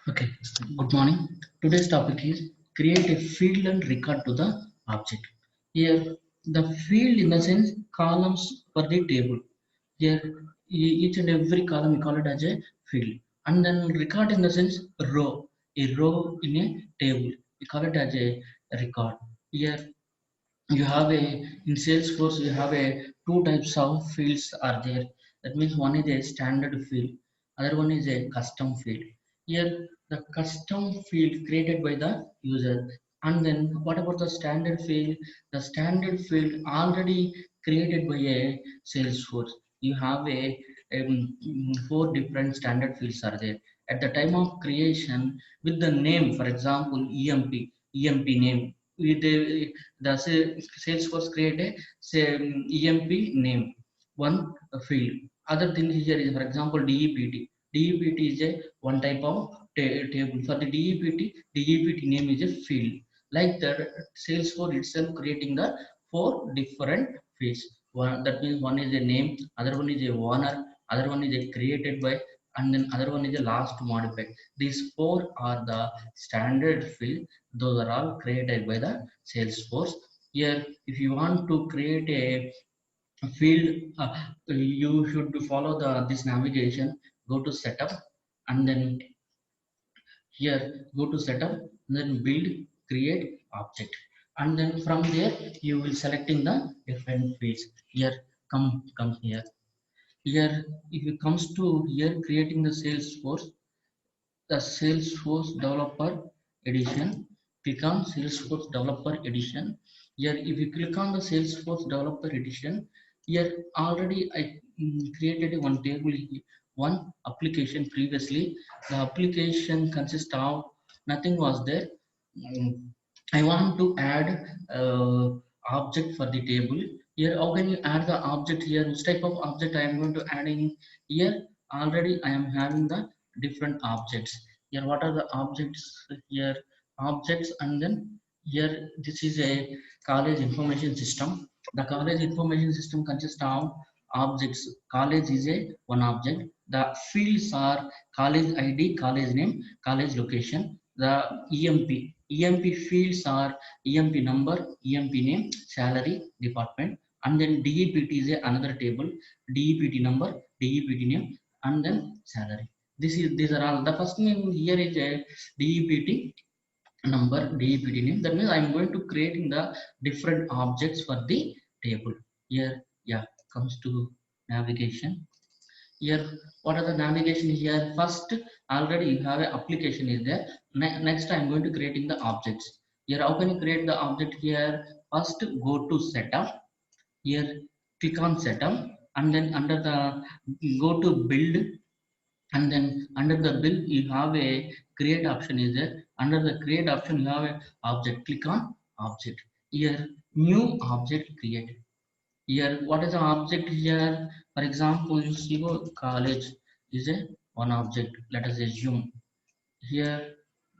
Okay, good morning. Today's topic is create a field and record to the object. Here, the field in the sense columns for the table. Here, each and every column we call it as a field. And then record in the sense row, a row in a table. We call it as a record. Here, you have a in Salesforce you have a two types of fields are there. That means one is a standard field, other one is a custom field. Here the custom field created by the user, and then what about the standard field? The standard field already created by a Salesforce. You have a four different standard fields are there at the time of creation with the name. For example, emp name with the Salesforce create a say emp name one field. Other thing here is, for example, dept is a one type of table. For the dept name is a field. Like that, Salesforce itself creating the four different fields. One, that means one is a name, other one is a owner, other one is a created by, and then other one is a last modified. These four are the standard field. Those are all created by the Salesforce. Here, if you want to create a field, you should follow the this navigation. Go to setup, and then here go to setup, then build, create object, and then from there you will selecting the different fields. Here, come here. Here, if it comes to here creating the Salesforce Developer Edition. Click on Salesforce Developer Edition. Here, if you click on the Salesforce Developer Edition, here already I created one table, one application previously. The application consists of nothing was there. Mm, I want to add object for the table. Here, how can you add the object here? Which type of object I am going to add in here? Already I am having the different objects. Here, what are the objects here? Objects, and then here this is a college information system. The college information system consists of objects. College is a one object. The fields are college ID, college name, college location. The EMP fields are EMP number, EMP name, salary, department, and then DEPT is another table. DEPT number, DEPT name, and then salary. These are all. The first name here is a DEPT number, DEPT name. That means I am going to creating the different objects for the table. Here, yeah, comes to navigation. Here, what are the navigation here? First, already you have an application is there. Next, I'm going to creating the objects. Here, how can you create the object here? First, go to setup. Here, click on setup, and then under the go to build, and then under the build you have a create option is there. Under the create option you have a object. Click on object. Here, new object create. Here, what is the object here? For example, you see college is a one object. Let us assume here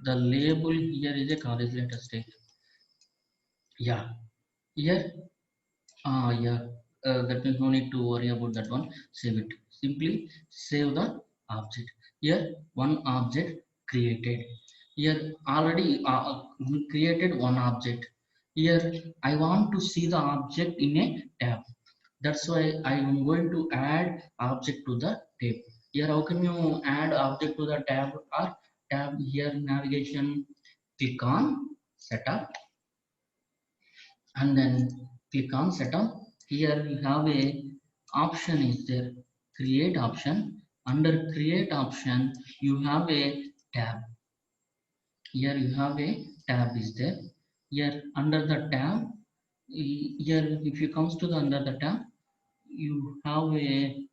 the label here is a college. Let us take, yeah, here, yeah, that means no need to worry about that one. Save it. Simply save the object. Here, one object created. Here already created one object. Here I want to see the object in a tab. That's why I am going to add object to the tab. Here, how can you add object to the tab or tab? Here, navigation, click on setup, and then click on setup. Here we have a option is there, create option. Under create option you have a tab. Here you have a tab is there. Here under the tab, here if you comes to the under the tab, you have a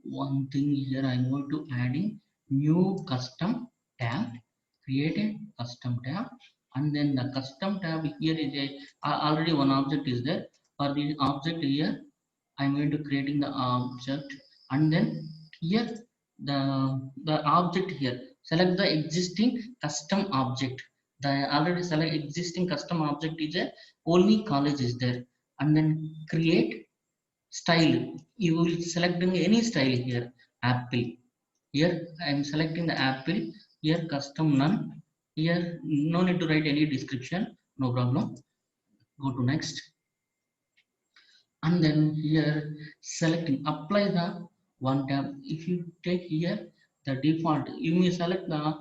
one thing here. I'm going to adding new custom tab. Create a custom tab, and then the custom tab here is a already one object is there. For the object here, I'm going to creating the object, and then here the object here, select the existing custom object. The already select existing custom object is a only college is there, and then create style. You will selecting any style here. Apple. Here I am selecting the apple. Here custom none. Here no need to write any description, no problem. Go to next. And then here selecting apply the one tab. If you take here the default, you may select the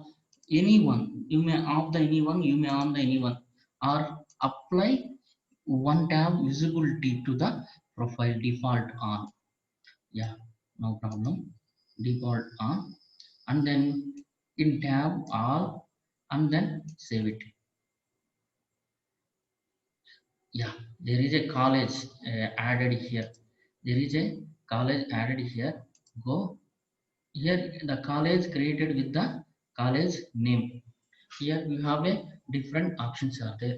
anyone, you may off the anyone, you may on the anyone, or apply one tab visibility to the profile default on. Yeah, no problem, default on. And then in tab all, and then save it. Yeah, there is a college added here. There is a college added here. Go here, the college created with the college name. Here you have a different options are there.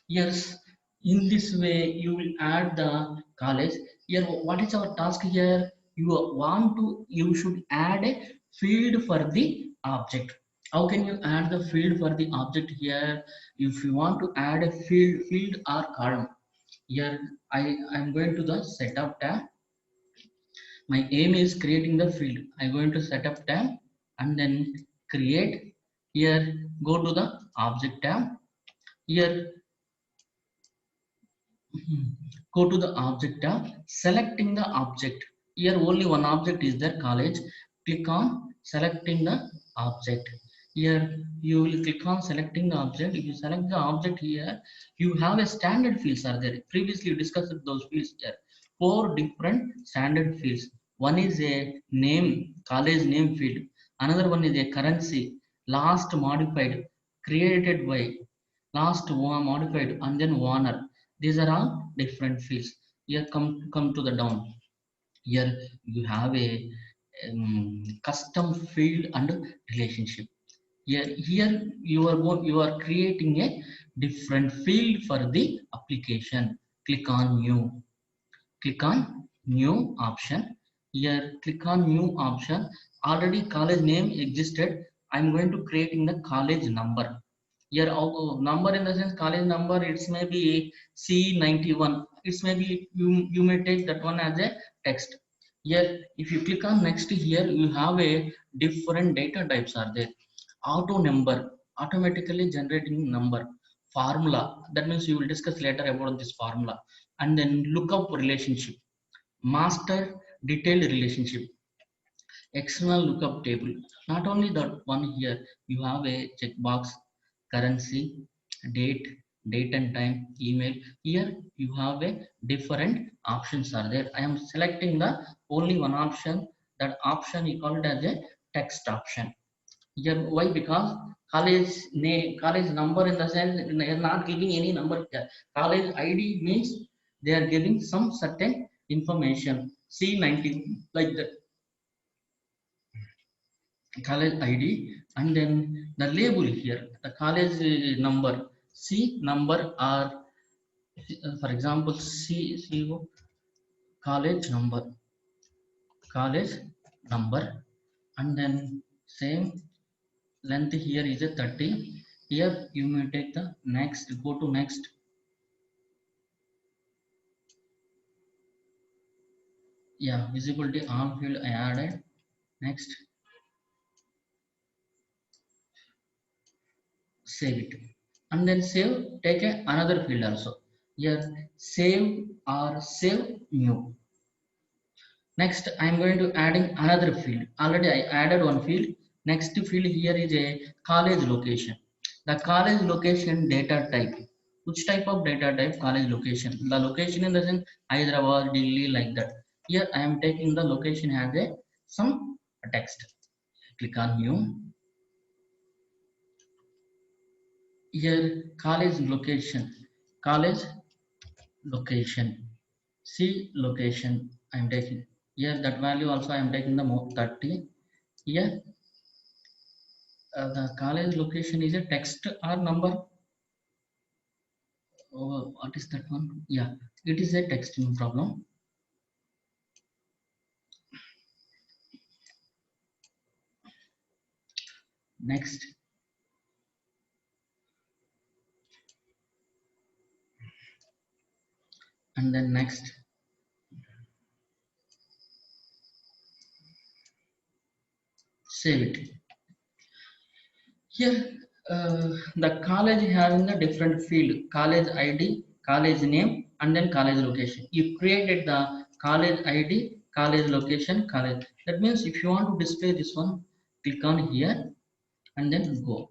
Yes, in this way you will add the college. Here what is our task here? You should add a field for the object. How can you add the field for the object here? If you want to add a field or column, here I'm going to the setup tab. My aim is creating the field. I'm going to setup tab and then create. Here go to the object tab. Here go to the object tab, selecting the object. Here only one object is there, college. Click on selecting the object. Here you will click on selecting the object. If you select the object here, you have a standard fields are there. Previously you discussed those fields here. Four different standard fields. One is a name, college name field. Another one is a currency, last modified, created by, last one modified, and then owner. These are all different fields. Here come to the down. Here you have a custom field and relationship. Here you are creating a different field for the application. Click on new. Click on new option. Here click on new option. Already college name existed. I'm going to creating the college number. Here number in the sense college number, it's maybe C91. It's maybe you may take that one as a text. Here if you click on next, here you have a different data types are there. Auto number, automatically generating number. Formula, that means you will discuss later about this formula. And then lookup relationship, master detailed relationship, external lookup table. Not only that one, here you have a checkbox, currency, date, date and time, email. Here you have a different options are there. I am selecting the only one option. That option you call it as a text option. Here why? Because college name, college number in the sense they are not giving any number here. College ID means they are giving some certain information. C90 like that, college ID. And then the label here, the college number, C number, or for example CO, college number, college number. And then same length here is a 30. Here you may take the next, go to next. Yeah, visibility on field I added. Next, save it. And then save, take another field also. Here save or save new. Next I am going to adding another field. Already I added one field. Next field here is a college location. The college location data type. Which type of data type? College location. The location in the sense Hyderabad, Delhi, like that. Here I am taking the location as a some text. Click on new. Here college location, college location, C location I am taking. Here that value also I am taking the 30. Here the college location is a text or number. Oh, what is that one? Yeah, it is a text, no problem. Next, and then next. Save it. Here the college having a different field, college id, college name, and then college location. You created the college id, college location, college. That means if you want to display this one, click on here and then go.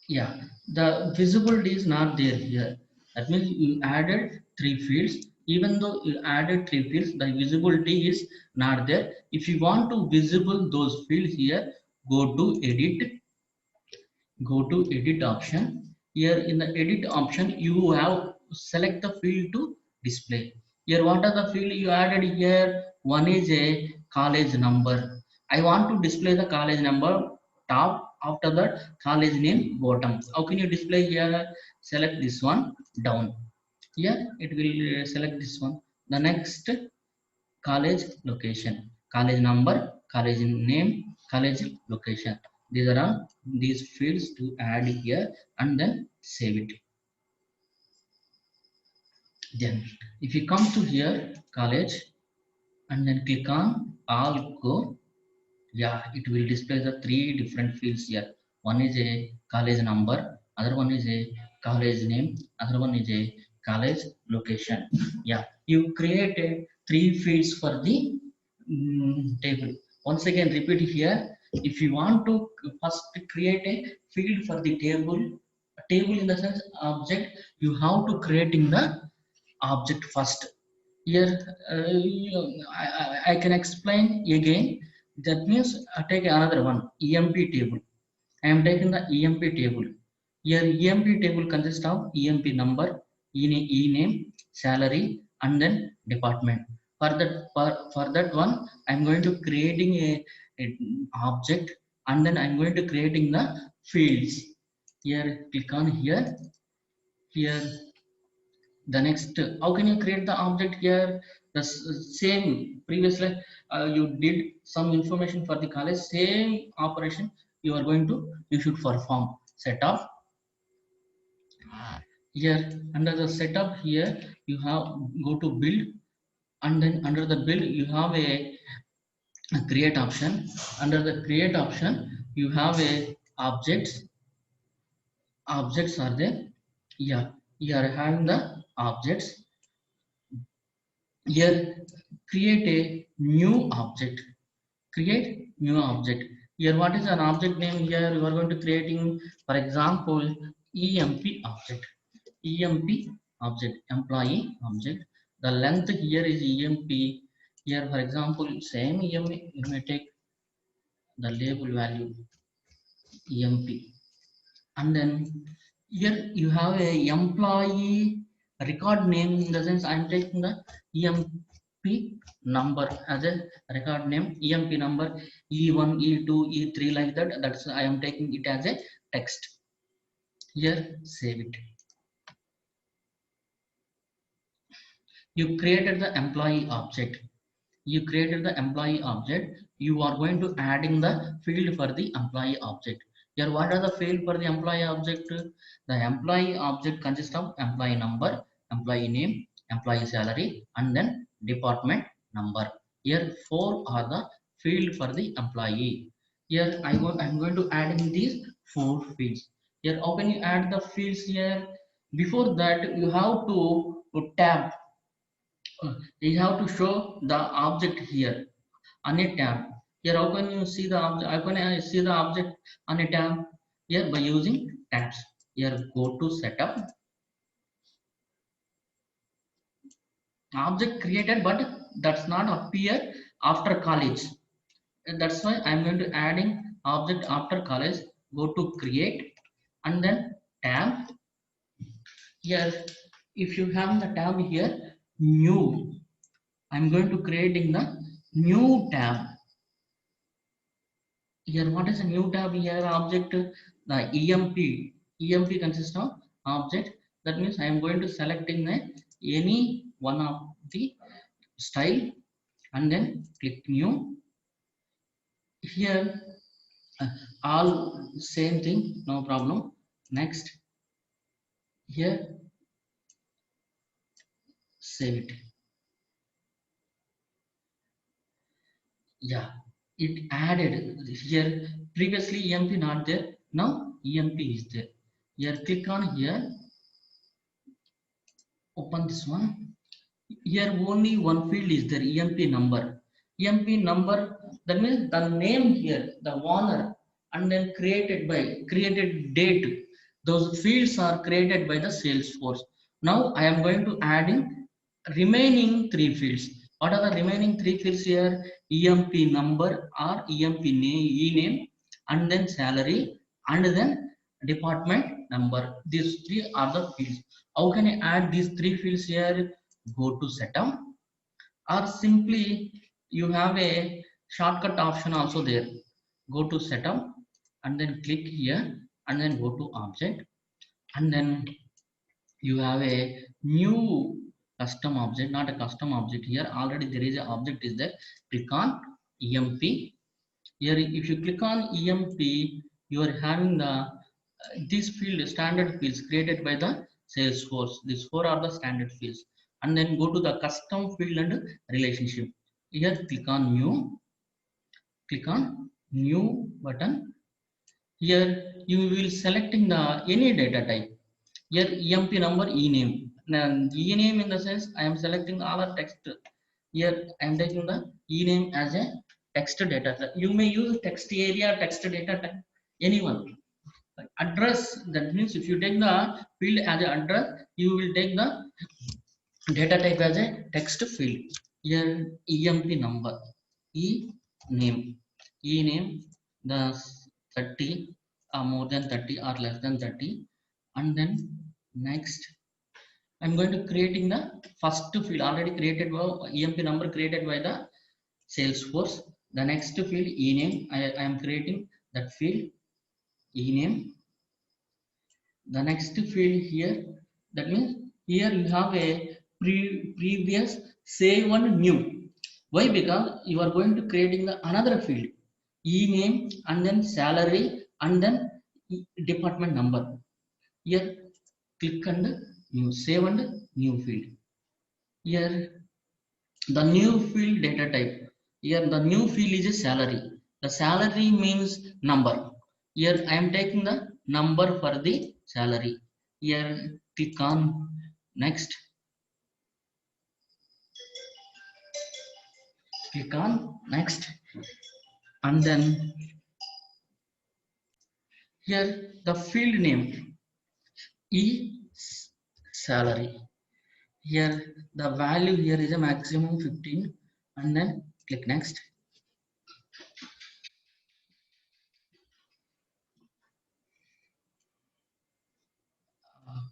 Yeah, the visibility is not there here. That means you added three fields. Even though you added three fields, the visibility is not there. If you want to visible those fields here, go to edit, go to edit option. Here in the edit option you have select the field to display. Here what are the field you added here? One is a college number. I want to display the college number top, after that college name bottom. How can you display here? Select this one down. Here it will select this one. The next college location, college number, college name, college location. These are all these fields to add here and then save it. Then if you come to here college and then click on all go, yeah, it will display the three different fields here. One is a college number, other one is a college name, other one is a college location. Yeah, you created three fields for the table. Once again repeat here. If you want to first create a field for the table, a table in the sense object, you have to creating the object first. Here I can explain again. That means I take another one, emp table. I am taking the emp table. Here emp table consists of emp number, name, salary, and then department. For that one I am going to creating a object, and then I am going to creating the fields. Here click on here. Here the next, how can you create the object here? The same previously you did some information for the college, same operation you are going to, you should perform. Setup, here under the setup here you have go to build, and then under the build you have a create option. Under the create option you have a objects are there. Yeah, you are having the objects. Here create a new object. Create new object. Here what is an object name? Here you are going to creating, for example, emp object. Emp object, employee object. The length here is emp. Here for example same emp, you may take the label value emp, and then here you have a employee record name. In the sense I'm taking the emp number as a record name. Emp number e1, e2, e3, like that. That's I am taking it as a text. Here save it. You created the employee object. You created the employee object. You are going to adding the field for the employee object. Here what are the field for the employee object? The employee object consists of employee number, employee name, employee salary, and then department number. Here four are the field for the employee. Here I'm going to add in these four fields. Here how can you add the fields here? Before that you have to tab. You have to show the object here on a tab. Here, how can you see the object? How can I see the object on a tab? Here, by using tabs. Here, go to setup. Object created, but that's not appear after college. And that's why I'm going to adding object after college. Go to create and then tab. Here, if you have the tab here, new. I'm going to creating the new tab. Here what is a new tab? Here object, the emp consists of object. That means I am going to selecting the any one of the style and then click new. Here all same thing, no problem. Next, here save it. Yeah, it added here. Previously emp not there, now emp is there. Here click on here, open this one. Here only one field is there, emp number. Emp number, that means the name here, the owner, and then created date. Those fields are created by the Salesforce. Now I am going to adding remaining three fields. What are the remaining three fields here? Emp number or emp name, e-name, and then salary, and then department number. These three are the fields. How can I add these three fields here? Go to setup, or simply you have a shortcut option also there. Go to setup and then click here, and then go to object, and then you have a new custom object, not a custom object. Here already there is a object is there. Click on emp. Here if you click on emp, you are having the this field standard fields created by the Salesforce. These four are the standard fields. And then go to the custom field and relationship. Here click on new, click on new button. Here you will selecting the any data type. Here emp number, e-name. Now e-name in the sense I am selecting all the text. Here I am taking the e-name as a text data type. You may use text area, text data type, anyone. Address, that means if you take the field as an address, you will take the data type as a text field. Here emp number, e name, the 30 or more than 30 or less than 30, and then next I'm going to creating the first field already created by emp number created by the Salesforce. The next field e-name, I am creating that field e-name. The next field here, that means here you have a previous save one new. Why? Because you are going to creating the another field, e-name, and then salary, and then department number. Here click and new, save and new field. Here the new field data type. Here the new field is a salary. The salary means number. Here I am taking the number for the salary. Here click on next, click on next, and then here the field name e salary. Here the value here is a maximum 15, and then click next.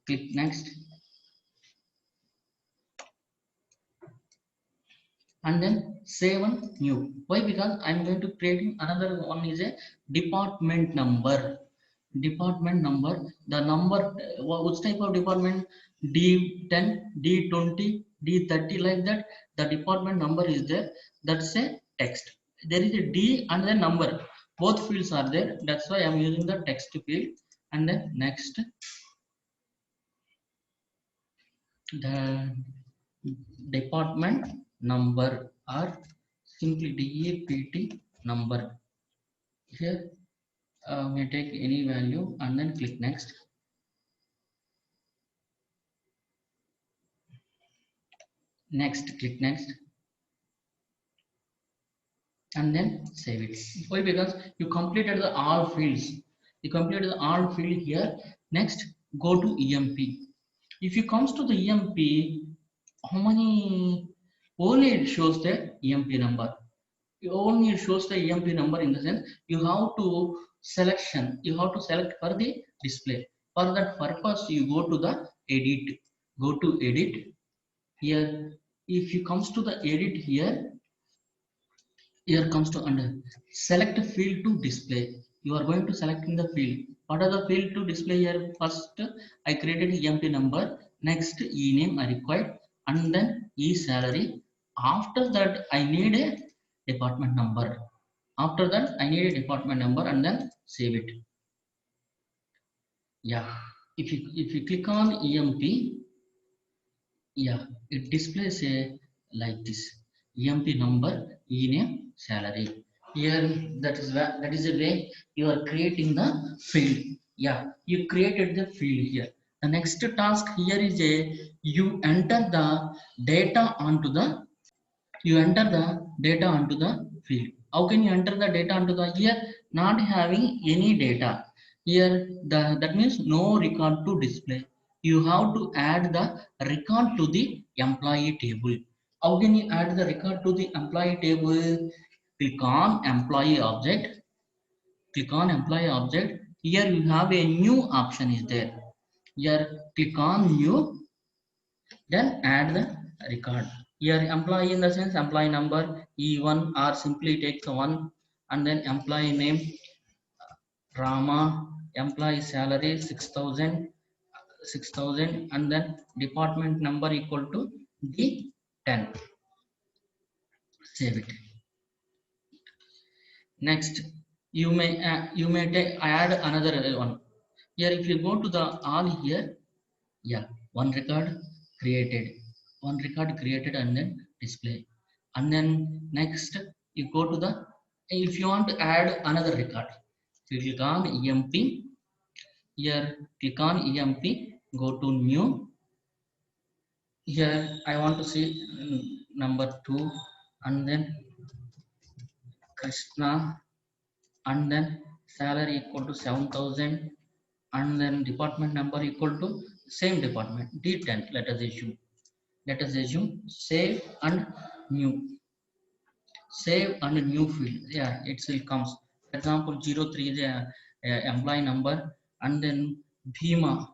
Click next, and then save one new. Why? Because I'm going to creating another one is a department number. Department number, the number, which type of department? D10, D20, D30, like that. The department number is there. That's a text. There is a D and the number, both fields are there. That's why I'm using the text field. And then next, the department number, or simply DAPT number. Here we take any value and then click next. Next, click next, and then save it. Why? Because you completed the all fields. You completed the all field here. Next, go to EMP. If you comes to the EMP, how many? Only it shows the EMP number. Only it shows the EMP number in the sense you have to selection. You have to select for the display. For that purpose, you go to the edit. Go to edit. Here, if you comes to the edit here, here comes to under select a field to display. You are going to select in the field. What are the field to display here? First I created emp number, next e-name I required, and then e-salary. After that I need a department number. After that I need a department number, and then save it. Yeah, if you click on emp, yeah, it displays a like this: emp number, e-name, salary. Here that is the way you are creating the field. Yeah, you created the field here. The next task here is a you enter the data onto the you enter the data onto the field. How can you enter the data onto the here? Not having any data here, that means no record to display. You have to add the record to the employee table. How can you add the record to the employee table? Click on employee object. Click on employee object. Here you have a new option is there. Here click on new, then add the record. Here employee in the sense employee number E1 or simply takes one, and then employee name Rama, employee salary 6,000, 6,000, and then department number equal to D10. Save it. Next, you may take add another one. Here, if you go to the all here, yeah, one record created, one record created, and then display. And then next, you go to the, if you want to add another record, you click on EMP. Here, click on EMP, go to new. Here I want to see number 2, and then Krishna, and then salary equal to 7,000, and then department number equal to same department D10. Let us assume save and new. Save and new field, yeah, it still comes. For example, 03 is a employee number, and then bhima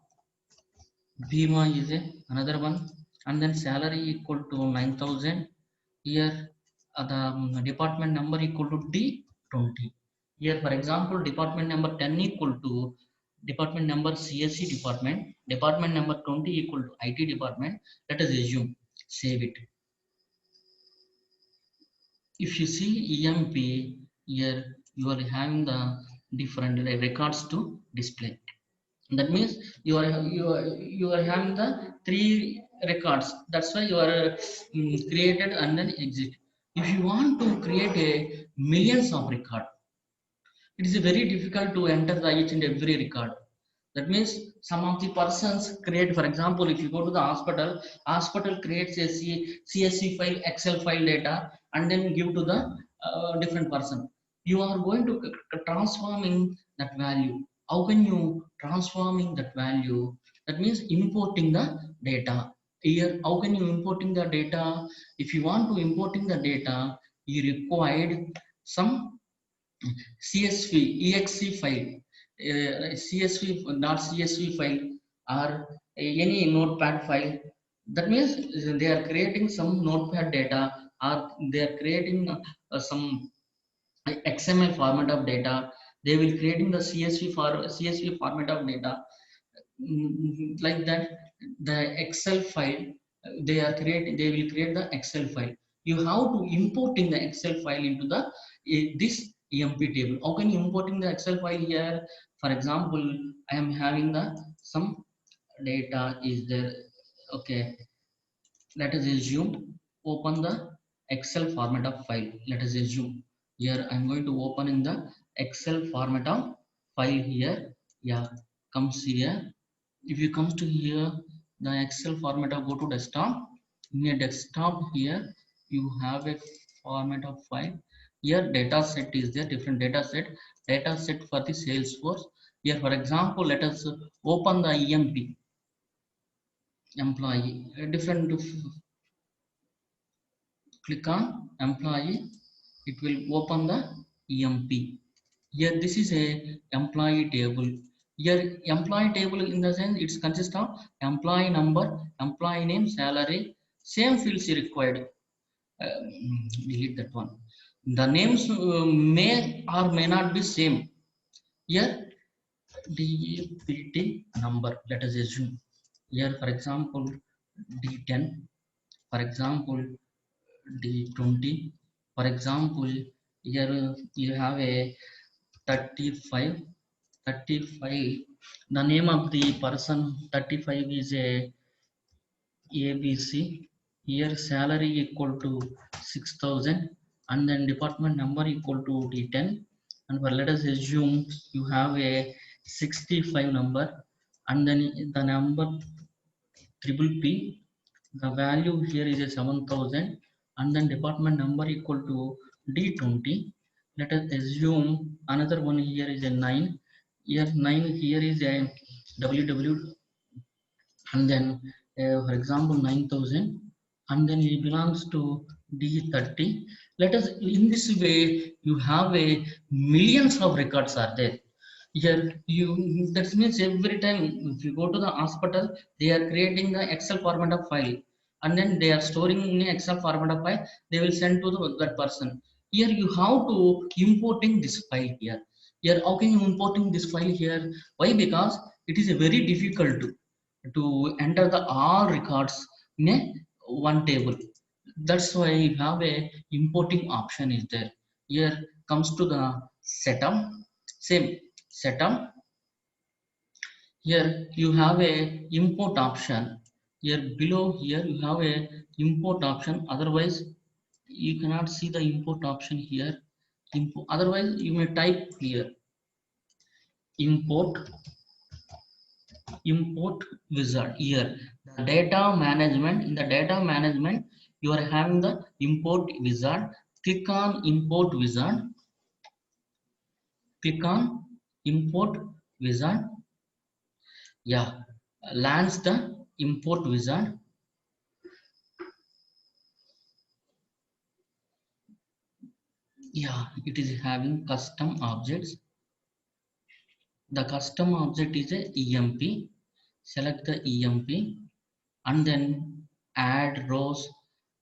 bhima is a another one, and then salary equal to 9,000. Here the department number equal to D20. Here for example, department number 10 equal to department number CSC department, department number 20 equal to IT department. Let us assume, save it. If you see EMP, here you are having the different records to display. That means you are having the three records. That's why you are created and then exit. If you want to create a millions of record, it is very difficult to enter the each and every record. That means some of the persons create, for example, if you go to the hospital creates a CSV file, Excel file data, and then give to the different person. You are going to transforming that value. How can you transforming that value? That means importing the data. Here, how can you importing the data? If you want to importing the data, you required some CSV exe file, CSV file, or any notepad file. That means they are creating some notepad data, or they are creating some XML format of data. They will creating the CSV format of data. Like that, the Excel file, they will create the Excel file. You have to importing the Excel file into the this EMP table. How can you importing the Excel file here? For example, I am having the some data is there. Okay, let us assume, open the Excel format of file. Let us assume here I'm going to open in the Excel format of file here. Yeah, comes here. If you come to here, the Excel format of, go to desktop. In your desktop here, you have a format of file. Here data set is there, different data set for the Salesforce. Here for example, let us open the EMP employee, different. Click on employee, it will open the EMP. Here this is a employee table. Here employee table in the sense it consists of employee number, employee name, salary, same fields required. Delete that one. The names may or may not be same. Here DPT number, let us assume. Here for example D10, for example D20. For example, here you have a 35, 35. The name of the person 35 is a ABC. Here salary equal to 6,000. and then department number equal to D10, and for let us assume you have a 65 number, and then the number triple P, the value here is a 7000, and then department number equal to D20. Let us assume another one here is a 9, here 9, here is a WW, and then for example 9000, and then it belongs to D30. Let us, in this way you have a millions of records are there here. You, that means every time if you go to the hospital, they are creating the Excel format of file, and then they are storing in Excel format of file, they will send to that person. Here you have to importing this file here. Here how can you importing this file here? Why? Because it is a very difficult to enter the all records in a one table. That's why you have a importing option is there. Here comes to the setup, same setup. Here you have a import option. Here below, here you have a import option, otherwise you cannot see the import option here. Import, otherwise you may type here import, import wizard. Here the data management, in the data management you are having the import wizard. Click on import wizard, click on import wizard. Yeah, launch the import wizard. Yeah, it is having custom objects. The custom object is a emp. Select the emp, and then add rows,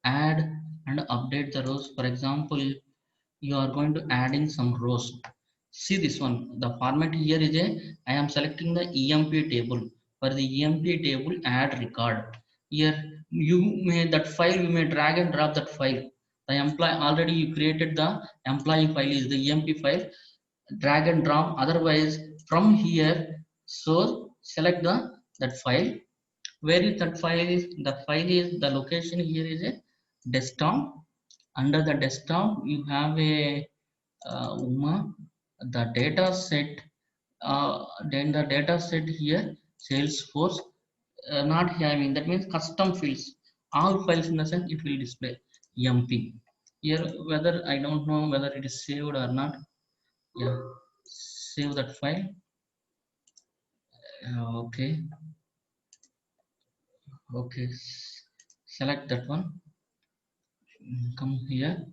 add and update the rows. For example, you are going to adding some rows. See this one, the format here is a, I am selecting the emp table. For the emp table, add record. Here you may, that file you may drag and drop that file. The employee already you created, the employee file is the emp file, drag and drop. Otherwise from here, so select the that file. Where is that file? Is the file is the location here is a desktop. Under the desktop you have a UMA, the data set. Then the data set here Salesforce, not having, that means custom fields, all files in the sense it will display emp. Here whether I don't know whether it is saved or not. Yeah, save that file. Okay, okay, select that one. Come here,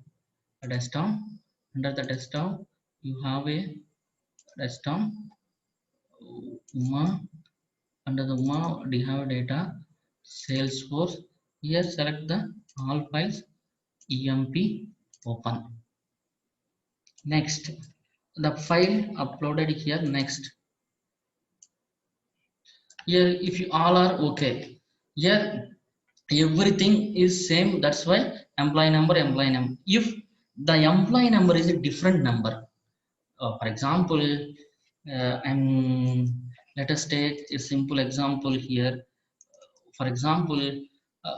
desktop. Under the desktop you have a desktop UMA. Under the UMA we have data Salesforce. Here select the all files, emp, open. Next, the file uploaded here. Next, here if you all are okay, here everything is same. That's why employee number, employee number. If the employee number is a different number, for example, I'm, let us take a simple example here. For example,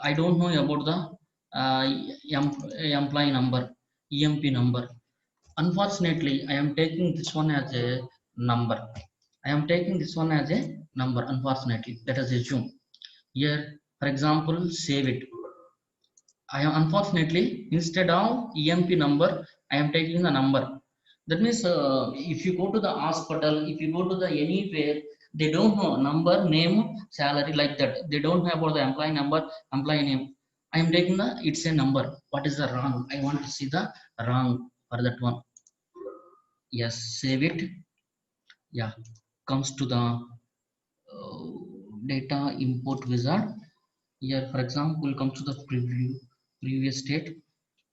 I don't know about the uh, employee number, emp number. Unfortunately I am taking this one as a number. I am taking this one as a number, unfortunately. Let us assume here, for example, save it. I am, unfortunately, instead of EMP number, I am taking the number. That means if you go to the hospital, if you go to the anywhere, they don't know number, name, salary like that. They don't know about the employee number, employee name. I am taking the, it's a number. What is the wrong? I want to see the wrong for that one. Yes, save it. Yeah, comes to the data import wizard. Here, for example, comes to the preview, previous state.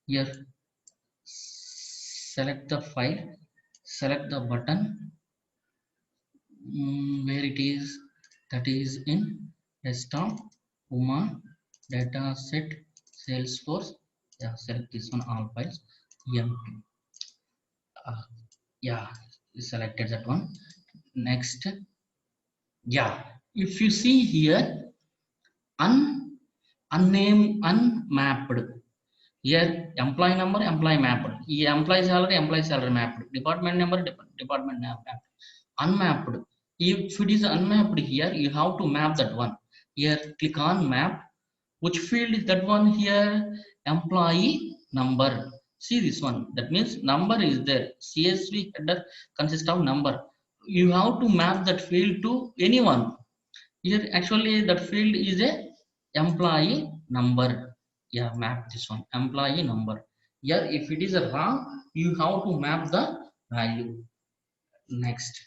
Here select the file, select the button, where it is, that is in desktop UMA data set Salesforce. Yeah, select this one, all files emp. uh, yeah, selected that one. Next, yeah, if you see here, unnamed, unmapped, Here employee number, employee mapped. Employee salary mapped. Department number, department mapped. Unmapped. If it is unmapped here, you have to map that one. Here click on map. Which field is that one here? Employee number. See this one. That means number is there. CSV header consists of number. You have to map that field to anyone. Here actually that field is a employee number. Yeah, map this one. Employee number. Here if it is a wrong, you have to map the value. Next.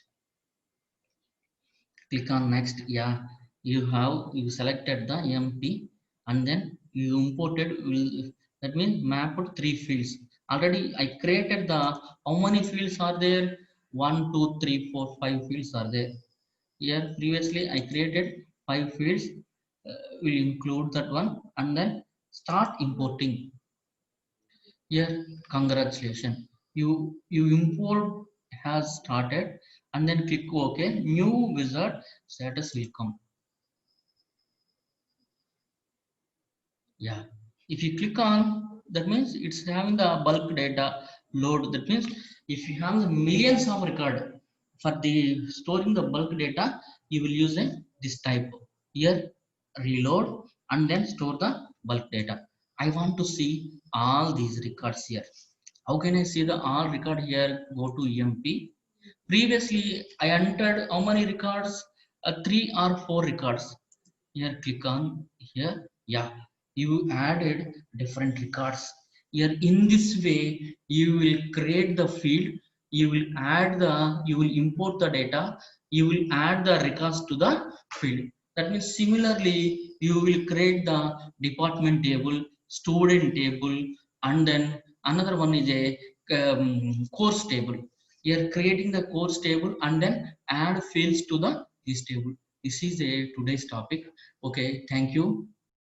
Click on next. Yeah, you selected the MP and then you imported that means mapped three fields. Already I created the how many fields are there? 1 2 3 4 5 fields are there. Here previously I created 5 fields. We include that one and then start importing. Here, congratulations. You import has started and then click OK. New wizard status will come. Yeah. If you click on that means it's having the bulk data load. That means if you have the millions of record for the storing the bulk data, you will use this type. Here reload and then store the bulk data. I want to see all these records here. How can I see the all record here? Go to EMP. Previously, I entered how many records? 3 or 4 records. Here, click on here. Yeah, you added different records. Here, in this way, you will create the field. You will import the data. You will add the records to the field. That means similarly, you will create the department table, student table, and then another one is a course table. Here creating the course table and then add fields to the this table. This is a today's topic. Okay, thank you.